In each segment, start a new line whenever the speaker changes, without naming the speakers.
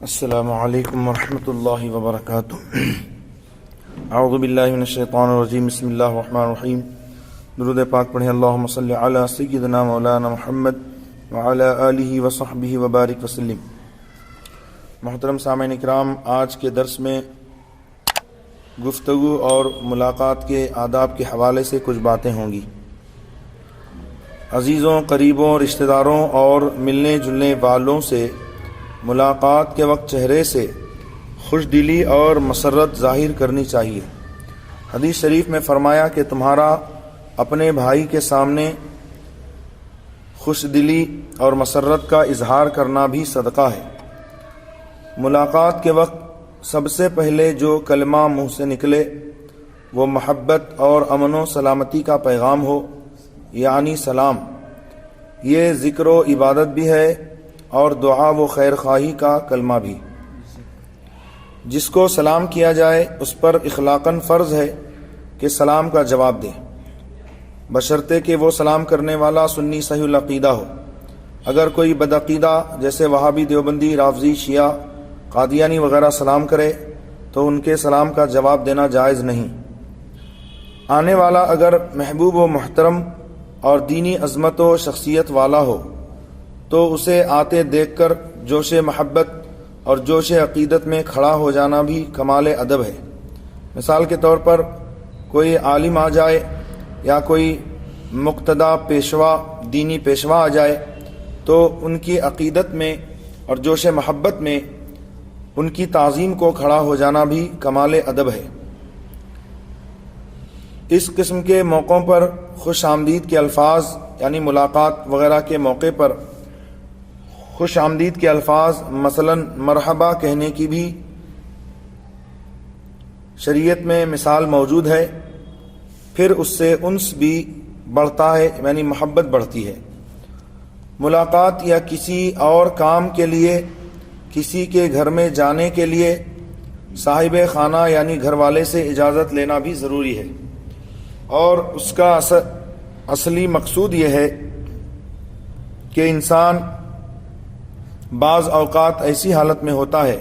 السلام علیکم ورحمۃ اللہ وبرکاتہ۔ اعوذ باللہ من الشیطان الرجیم، بسم اللہ الرحمن الرحیم۔ درود پاک پڑھیں۔ اللہم صلی علی سیدنا مولانا محمد وعلی آلہ وصحبہ وبارک وسلم۔ محترم سامعین اکرام، آج کے درس میں گفتگو اور ملاقات کے آداب کے حوالے سے کچھ باتیں ہوں گی۔ عزیزوں، قریبوں، رشتہ داروں اور ملنے جلنے والوں سے ملاقات کے وقت چہرے سے خوش دلی اور مسرت ظاہر کرنی چاہیے۔ حدیث شریف میں فرمایا کہ تمہارا اپنے بھائی کے سامنے خوش دلی اور مسرت کا اظہار کرنا بھی صدقہ ہے۔ ملاقات کے وقت سب سے پہلے جو کلمہ منہ سے نکلے وہ محبت اور امن و سلامتی کا پیغام ہو، یعنی سلام۔ یہ ذکر و عبادت بھی ہے اور دعا و خیر خواہی کا کلمہ بھی۔ جس کو سلام کیا جائے اس پر اخلاقاً فرض ہے کہ سلام کا جواب دے، بشرطے کہ وہ سلام کرنے والا سنی صحیح العقیدہ ہو۔ اگر کوئی بدعقیدہ جیسے وہابی، دیوبندی، رافضی، شیعہ، قادیانی وغیرہ سلام کرے تو ان کے سلام کا جواب دینا جائز نہیں۔ آنے والا اگر محبوب و محترم اور دینی عظمت و شخصیت والا ہو تو اسے آتے دیکھ کر جوش محبت اور جوش عقیدت میں کھڑا ہو جانا بھی کمال ادب ہے۔ مثال کے طور پر کوئی عالم آ جائے یا کوئی مقتدی پیشوا، دینی پیشوا آ جائے تو ان کی عقیدت میں اور جوش محبت میں ان کی تعظیم کو کھڑا ہو جانا بھی کمال ادب ہے۔ اس قسم کے موقعوں پر خوش آمدید کے الفاظ، یعنی ملاقات وغیرہ کے موقع پر خوش آمدید کے الفاظ مثلا مرحبا کہنے کی بھی شریعت میں مثال موجود ہے۔ پھر اس سے انس بھی بڑھتا ہے، یعنی محبت بڑھتی ہے۔ ملاقات یا کسی اور کام کے لیے کسی کے گھر میں جانے کے لیے صاحب خانہ یعنی گھر والے سے اجازت لینا بھی ضروری ہے، اور اس کا اصلی مقصود یہ ہے کہ انسان بعض اوقات ایسی حالت میں ہوتا ہے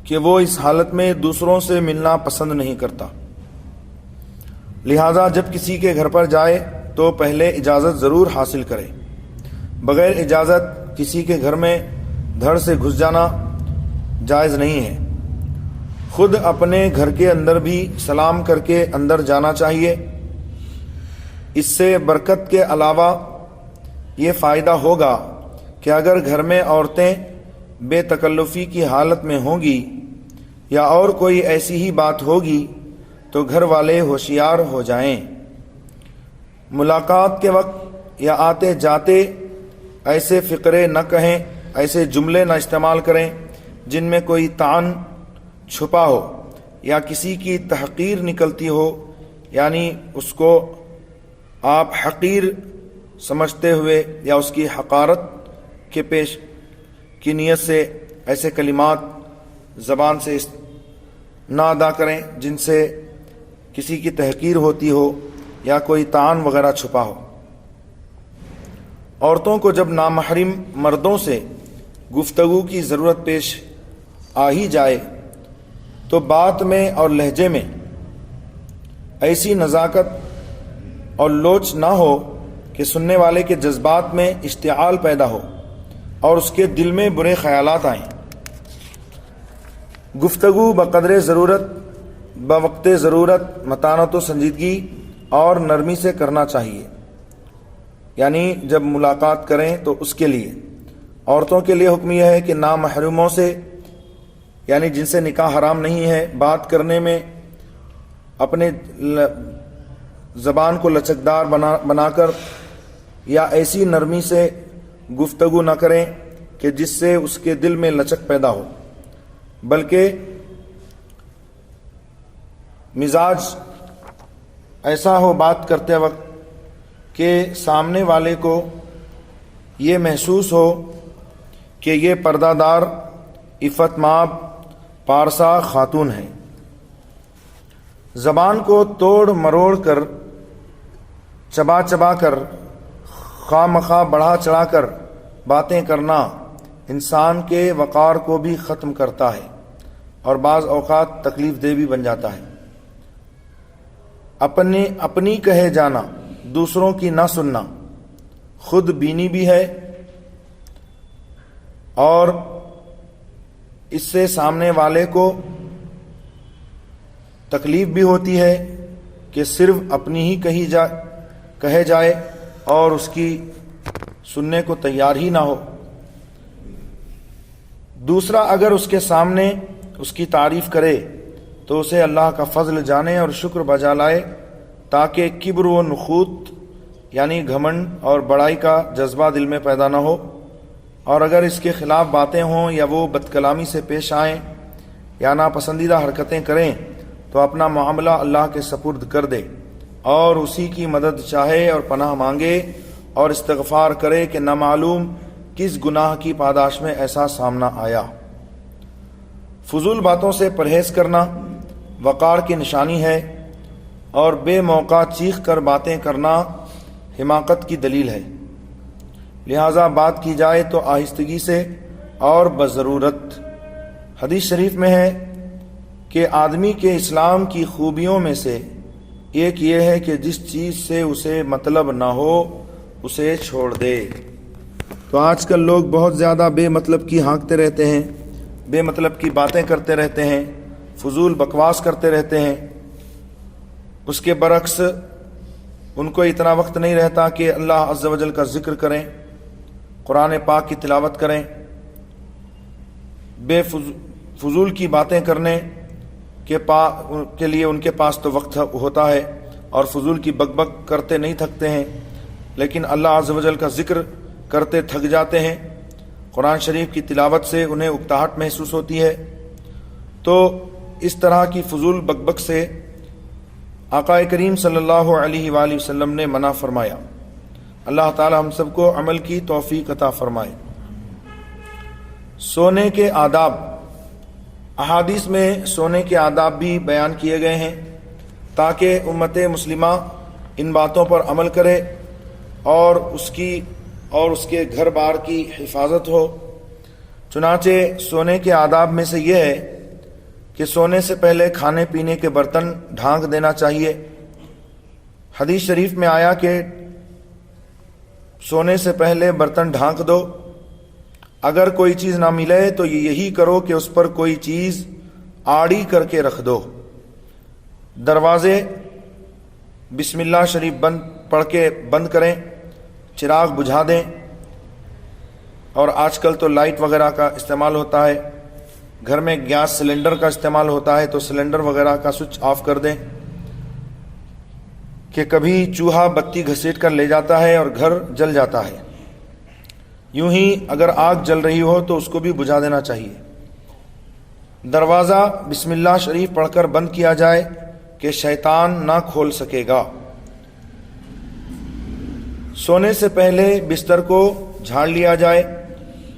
کہ وہ اس حالت میں دوسروں سے ملنا پسند نہیں کرتا، لہذا جب کسی کے گھر پر جائے تو پہلے اجازت ضرور حاصل کرے۔ بغیر اجازت کسی کے گھر میں دھڑ سے گھس جانا جائز نہیں ہے۔ خود اپنے گھر کے اندر بھی سلام کر کے اندر جانا چاہیے۔ اس سے برکت کے علاوہ یہ فائدہ ہوگا کہ اگر گھر میں عورتیں بے تکلفی کی حالت میں ہوں گی یا اور کوئی ایسی ہی بات ہوگی تو گھر والے ہوشیار ہو جائیں۔ ملاقات کے وقت یا آتے جاتے ایسے فقرے نہ کہیں، ایسے جملے نہ استعمال کریں جن میں کوئی طعن چھپا ہو یا کسی کی تحقیر نکلتی ہو، یعنی اس کو آپ حقیر سمجھتے ہوئے یا اس کی حقارت کے پیش کی نیت سے ایسے کلمات زبان سے نہ ادا کریں جن سے کسی کی تحقیر ہوتی ہو یا کوئی طعن وغیرہ چھپا ہو۔ عورتوں کو جب نامحرم مردوں سے گفتگو کی ضرورت پیش آ ہی جائے تو بات میں اور لہجے میں ایسی نزاکت اور لوچ نہ ہو کہ سننے والے کے جذبات میں اشتعال پیدا ہو اور اس کے دل میں برے خیالات آئیں۔ گفتگو بقدر ضرورت، بوقت ضرورت، متانت و سنجیدگی اور نرمی سے کرنا چاہیے، یعنی جب ملاقات کریں تو اس کے لیے عورتوں کے لیے حکم یہ ہے کہ نامحرموں سے، یعنی جن سے نکاح حرام نہیں ہے، بات کرنے میں اپنے زبان کو لچکدار بنا کر یا ایسی نرمی سے گفتگو نہ کریں کہ جس سے اس کے دل میں لچک پیدا ہو، بلکہ مزاج ایسا ہو بات کرتے وقت کہ سامنے والے کو یہ محسوس ہو کہ یہ پردہ دار، عفت مآب، پارسا خاتون ہے۔ زبان کو توڑ مروڑ کر، چبا چبا کر خواہ مخواہ بڑھا چڑھا کر باتیں کرنا انسان کے وقار کو بھی ختم کرتا ہے اور بعض اوقات تکلیف دہ بھی بن جاتا ہے۔ اپنی کہے جانا، دوسروں کی نہ سننا خود بینی بھی ہے، اور اس سے سامنے والے کو تکلیف بھی ہوتی ہے کہ صرف اپنی ہی کہے جائے اور اس کی سننے کو تیار ہی نہ ہو۔ دوسرا اگر اس کے سامنے اس کی تعریف کرے تو اسے اللہ کا فضل جانے اور شکر بجا لائے، تاکہ کبر و نخوت یعنی گھمنڈ اور بڑائی کا جذبہ دل میں پیدا نہ ہو، اور اگر اس کے خلاف باتیں ہوں یا وہ بدکلامی سے پیش آئیں یا ناپسندیدہ حرکتیں کریں تو اپنا معاملہ اللہ کے سپرد کر دے اور اسی کی مدد چاہے اور پناہ مانگے اور استغفار کرے کہ نامعلوم کس گناہ کی پاداش میں ایسا سامنا آیا۔ فضول باتوں سے پرہیز کرنا وقار کی نشانی ہے، اور بے موقع چیخ کر باتیں کرنا حماقت کی دلیل ہے۔ لہذا بات کی جائے تو آہستگی سے اور بضرورت۔ حدیث شریف میں ہے کہ آدمی کے اسلام کی خوبیوں میں سے ایک یہ ہے کہ جس چیز سے اسے مطلب نہ ہو اسے چھوڑ دے۔ تو آج کل لوگ بہت زیادہ بے مطلب کی ہانکتے رہتے ہیں، بے مطلب کی باتیں کرتے رہتے ہیں، فضول بکواس کرتے رہتے ہیں۔ اس کے برعکس ان کو اتنا وقت نہیں رہتا کہ اللہ عز و جل کا ذکر کریں، قرآن پاک کی تلاوت کریں۔ بے فضول کی باتیں کرنے کے لیے ان کے پاس تو وقت ہوتا ہے، اور فضول کی بک بک کرتے نہیں تھکتے ہیں، لیکن اللہ عز و جل کا ذکر کرتے تھک جاتے ہیں۔ قرآن شریف کی تلاوت سے انہیں اکتاہٹ محسوس ہوتی ہے۔ تو اس طرح کی فضول بک بک سے آقا کریم صلی اللہ علیہ وآلہ وسلم نے منع فرمایا۔ اللہ تعالی ہم سب کو عمل کی توفیق عطا فرمائے۔ سونے کے آداب، احادیث میں سونے کے آداب بھی بیان کیے گئے ہیں تاکہ امت مسلمہ ان باتوں پر عمل کرے اور اس کے گھر بار کی حفاظت ہو۔ چنانچہ سونے کے آداب میں سے یہ ہے کہ سونے سے پہلے کھانے پینے کے برتن ڈھانک دینا چاہیے۔ حدیث شریف میں آیا کہ سونے سے پہلے برتن ڈھانک دو، اگر کوئی چیز نہ ملے تو یہی کرو کہ اس پر کوئی چیز آڑی کر کے رکھ دو۔ دروازے بسم اللہ شریف پڑھ کے بند کریں، چراغ بجھا دیں، اور آج کل تو لائٹ وغیرہ کا استعمال ہوتا ہے، گھر میں گیس سلنڈر کا استعمال ہوتا ہے تو سلنڈر وغیرہ کا سوئچ آف کر دیں کہ کبھی چوہا بتی گھسیٹ کر لے جاتا ہے اور گھر جل جاتا ہے۔ یوں ہی اگر آگ جل رہی ہو تو اس کو بھی بجھا دینا چاہیے۔ دروازہ بسم اللہ شریف پڑھ کر بند کیا جائے کہ شیطان نہ کھول سکے گا۔ سونے سے پہلے بستر کو جھاڑ لیا جائے،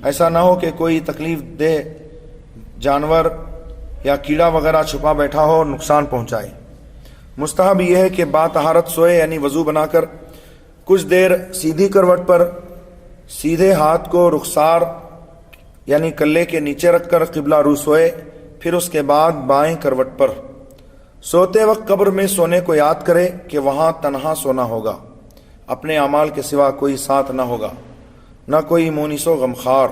ایسا نہ ہو کہ کوئی تکلیف دہ جانور یا کیڑا وغیرہ چھپا بیٹھا ہو اور نقصان پہنچائے۔ مستحب یہ ہے کہ باطہارت سوئے، یعنی وضو بنا کر کچھ دیر سیدھی کروٹ پر سیدھے ہاتھ کو رخسار یعنی کلے کے نیچے رکھ کر قبلہ رو سوئے، پھر اس کے بعد بائیں کروٹ پر۔ سوتے وقت قبر میں سونے کو یاد کرے کہ وہاں تنہا سونا ہوگا، اپنے اعمال کے سوا کوئی ساتھ نہ ہوگا، نہ کوئی مونس و غمخوار۔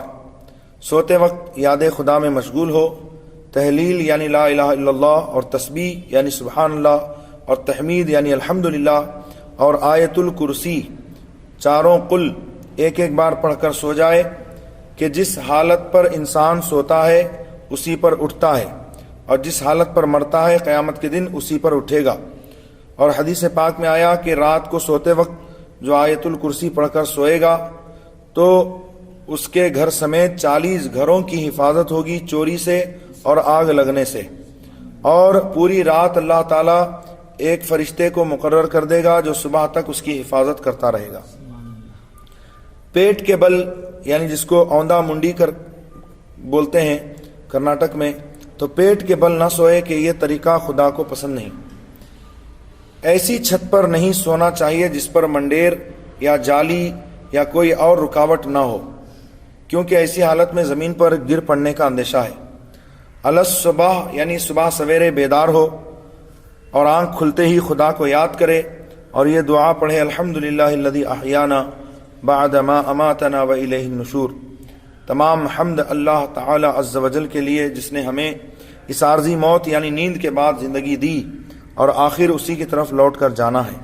سوتے وقت یاد خدا میں مشغول ہو، تحلیل یعنی لا الہ الا اللہ، اور تسبیح یعنی سبحان اللہ، اور تحمید یعنی الحمدللہ، اور آیت الکرسی چاروں قل ایک ایک بار پڑھ کر سو جائے کہ جس حالت پر انسان سوتا ہے اسی پر اٹھتا ہے، اور جس حالت پر مرتا ہے قیامت کے دن اسی پر اٹھے گا۔ اور حدیث پاک میں آیا کہ رات کو سوتے وقت جو آیت الکرسی پڑھ کر سوئے گا تو اس کے گھر سمیت 40 گھروں کی حفاظت ہوگی چوری سے اور آگ لگنے سے، اور پوری رات اللہ تعالیٰ ایک فرشتے کو مقرر کر دے گا جو صبح تک اس کی حفاظت کرتا رہے گا۔ پیٹ کے بل یعنی جس کو اوندا منڈی بولتے ہیں کرناٹک میں، تو پیٹ کے بل نہ سوئے کہ یہ طریقہ خدا کو پسند نہیں۔ ایسی چھت پر نہیں سونا چاہیے جس پر منڈیر یا جالی یا کوئی اور رکاوٹ نہ ہو، کیونکہ ایسی حالت میں زمین پر گر پڑنے کا اندیشہ ہے۔ الصبح یعنی صبح سویرے بیدار ہو اور آنکھ کھلتے ہی خدا کو یاد کرے اور یہ دعا پڑھے، الحمدللہ الذی احیانا بعد ما اماتنا والیہ النشور۔ تمام حمد اللہ تعالی عز و جل کے لیے جس نے ہمیں اس عارضی موت یعنی نیند کے بعد زندگی دی اور آخر اسی کی طرف لوٹ کر جانا ہے۔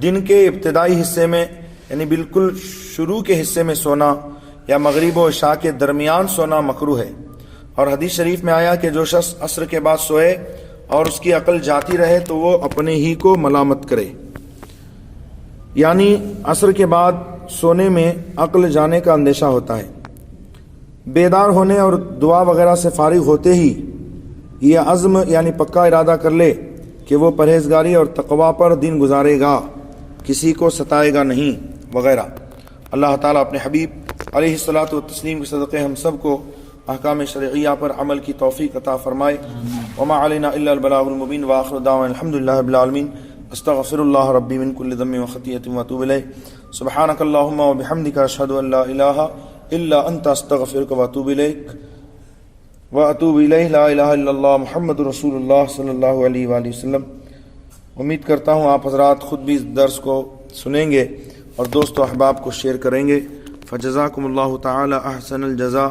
دن کے ابتدائی حصے میں یعنی بالکل شروع کے حصے میں سونا یا مغرب و عشاء کے درمیان سونا مکروہ ہے، اور حدیث شریف میں آیا کہ جو شخص عصر کے بعد سوئے اور اس کی عقل جاتی رہے تو وہ اپنے ہی کو ملامت کرے، یعنی عصر کے بعد سونے میں عقل جانے کا اندیشہ ہوتا ہے۔ بیدار ہونے اور دعا وغیرہ سے فارغ ہوتے ہی یہ عزم یعنی پکا ارادہ کر لے کہ وہ پرہیزگاری اور تقوی پر دن گزارے گا، کسی کو ستائے گا نہیں وغیرہ۔ اللہ تعالیٰ اپنے حبیب علیہ الصلاۃ والتسلیم کے صدقے ہم سب کو احکام شرعیہ پر عمل کی توفیق عطا فرمائے۔ وما علینا الا البلاغ المبین، وآخر دعوانا الحمدللہ رب العالمین۔ استغفر اللہ ربی من کل ذنب وخطیئۃ واتوب الیہ۔ سبحانک اللہم وبحمدک، اشہد ان لا الہ الا انت، استغفرک واتوب الیک واتوب الیہ۔ لا الہ الا اللہ محمد رسول اللہ صلی اللہ علیہ وآلہ وسلم۔ امید کرتا ہوں آپ حضرات خود بھی اس درس کو سنیں گے اور دوست و احباب کو شیئر کریں گے۔ فجزاکم اللہ تعالی احسن الجزاء۔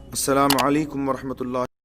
السلام علیکم ورحمۃ اللہ۔